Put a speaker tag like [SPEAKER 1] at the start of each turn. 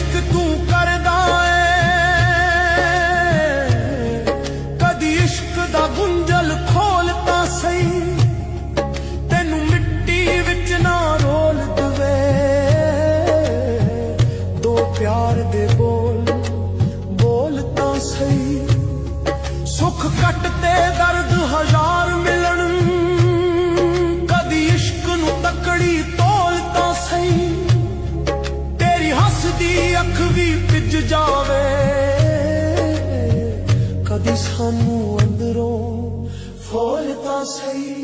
[SPEAKER 1] इश्क तू करदा ए कदी इश्क दा गुंजल खोल तां सही तेनू मिट्टी विच ना रोल दवे दो प्यार दे बोल बोल तां सही सुख कट ते दर्द हजार मिलन कदी इश्क नू तकड़ी तोल तां सही तेरी हसदी अख भी पिज जावे कदी सानू अंदरों फौल तां सही।